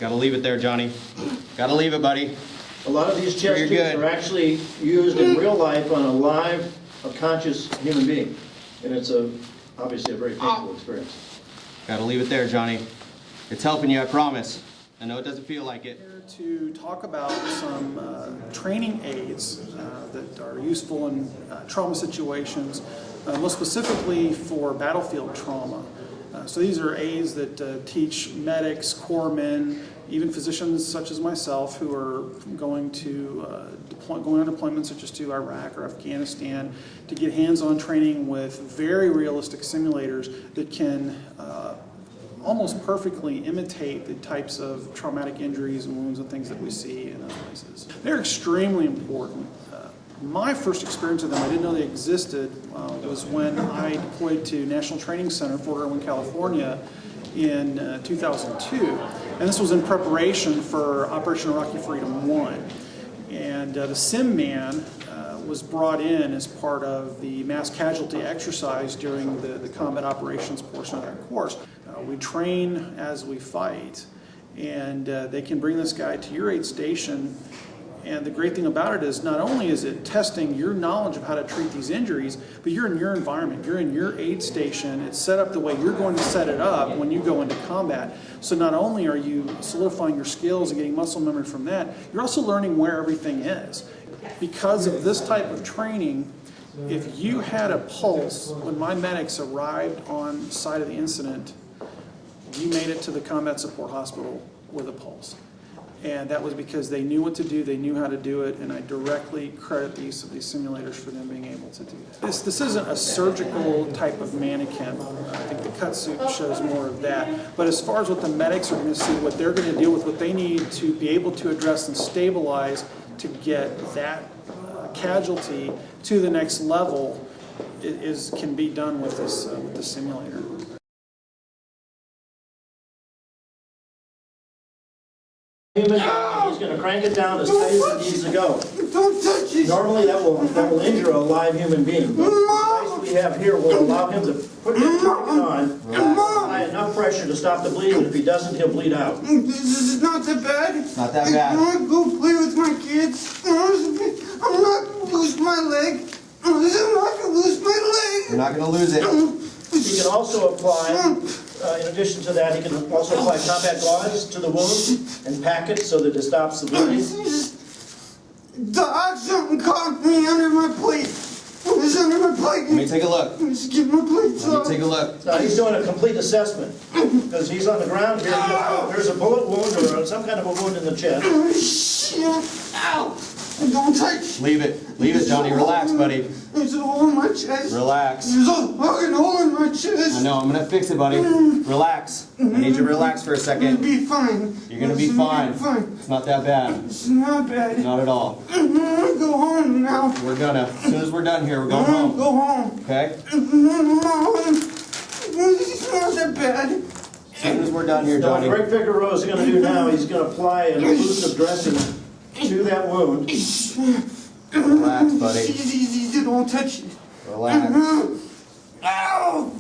Gotta leave it there, Johnny. Gotta leave it, buddy. A lot of these chest tubes are actually used in real life on a live, a conscious human being. And it's obviously a very painful experience. Gotta leave it there, Johnny. It's helping you, I promise. I know it doesn't feel like it. Here to talk about some training aids that are useful in trauma situations, most specifically for battlefield trauma. So these are aids that teach medics, corpsmen, even physicians such as myself who are going on deployments such as to Iraq or Afghanistan to get hands-on training with very realistic simulators that can almost perfectly imitate the types of traumatic injuries and wounds and things that we see in other places. They're extremely important. My first experience with them, I didn't know they existed, was when I deployed to National Training Center, Fort Irwin, California in 2002. And this was in preparation for Operation Iraqi Freedom 1. And the Sim Man was brought in as part of the mass casualty exercise during the combat operations portion of that course. We train as we fight, and they can bring this guy to your aid station. And the great thing about it is not only is it testing your knowledge of how to treat these injuries, but you're in your environment, you're in your aid station, it's set up the way you're going to set it up when you go into combat. So not only are you solidifying your skills and getting muscle memory from that, you're also learning where everything is. Because of this type of training, if you had a pulse when my medics arrived on site of the incident, you made it to the combat support hospital with a pulse. And that was because they knew what to do, they knew how to do it, and I directly credit the use of these simulators for them being able to do that. This isn't a surgical type of mannequin. I think the cut suit shows more of that. But as far as what the medics are going to see, what they're going to deal with, what they need to be able to address and stabilize to get that casualty to the next level can be done with this simulator. He's going to crank it down as tight as it needs to go. Don't touch it! Normally that will injure a live human being. But the device we have here will allow him to put it on, apply enough pressure to stop the bleeding. If he doesn't, he'll bleed out. This is not that bad. Not that bad. I want to go play with my kids. I'm not going to lose my leg. I'm not going to lose my leg. You're not going to lose it. He can also apply, in addition to that, he can also apply combat gauze to the wound and pack it so that it stops the bleeding. Dog, something caught me under my plate. It's under my plate. Let me take a look. Just get my plate off. Let me take a look. Now he's doing a complete assessment because he's on the ground here. There's a bullet wound or some kind of a wound in the chest. Oh, shit. Ow. Don't touch. Leave it. Leave it, Johnny. Relax, buddy. There's a hole in my chest. Relax. There's a fucking hole in my chest. I know. I'm going to fix it, buddy. Relax. I need you to relax for a It'll second. be fine. You're going to be fine. It's not that bad. It's not bad. Not at all. I'm gonna go home now. We're gonna. As soon as we're done here, we're going I'm gonna home. go home. Okay? It's not that bad. As soon as we're done here, Now what Johnny. Greg Figueroa is going to do now, he's going to apply an occlusive dressing to that wound. Relax, buddy. Easy, don't touch it. Relax. Ow!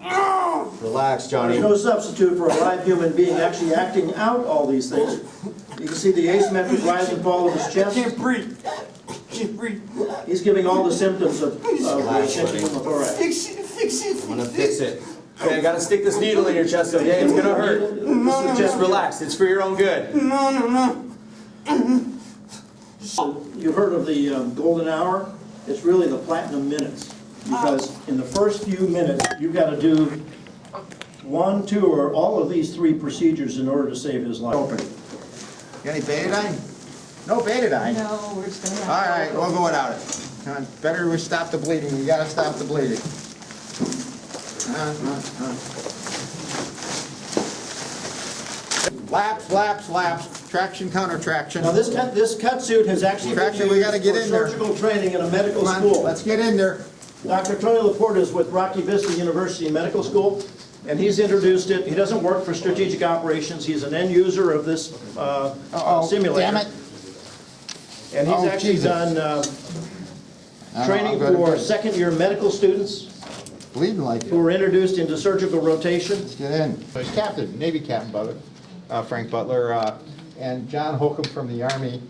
Ow! Relax, Johnny. There's no substitute for a live human being actually acting out all these things. You can see the asymmetric rise and fall of his I chest. can't breathe. Can't breathe. He's giving all the symptoms of tension in the thorax. Fix it. I'm gonna fix it. Okay, I gotta stick this needle in your chest, okay? It's gonna hurt. Just relax. It's for your own good. No. You've heard of the golden hour? It's really the platinum minutes. Because in the first few minutes, you've got to do 1, 2, or all of these 3 procedures in order to save his life. Open. Got any betadine? No betadine? No, we're just gonna have All right, we'll go without it. Better we stop the bleeding. We gotta stop the bleeding. Laps. Traction, counter traction. Now this cut suit has actually been Traction, we gotta used get for in there. surgical training in a medical Come on, school. let's get in there. Dr. Troy Laporte is with Rocky Vista University Medical School, and he's introduced it. He doesn't work for strategic operations. He's an end user of this simulator. Damn it. And he's Oh, actually Jesus. done training I'm for good. second-year medical students Bleeding like who it. were introduced into surgical rotation. Let's get in. He's captain, Navy captain, brother. Frank Butler, and John Holcomb from the Army,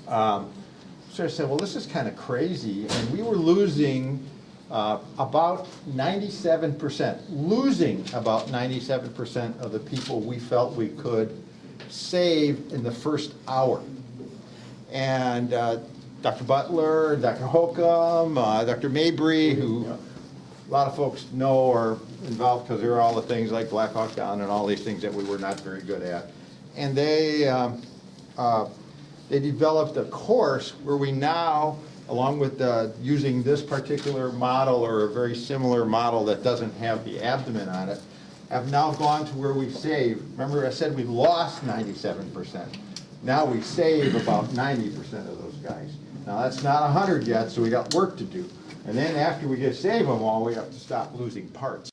sort of said, well, this is kind of crazy, and we were losing about 97%, losing about 97% of the people we felt we could save in the first hour. And Dr. Butler, Dr. Holcomb, Dr. Mabry, who a lot of folks know are involved because there are all the things like Black Hawk Down and all these things that we were not very good at. And they developed a course where we now, along with using this particular model or a very similar model that doesn't have the abdomen on it, have now gone to where we save. Remember I said we lost 97%. Now we save about 90% of those guys. Now that's not 100 yet, so we got work to do. And then after we get save them all, we have to stop losing parts.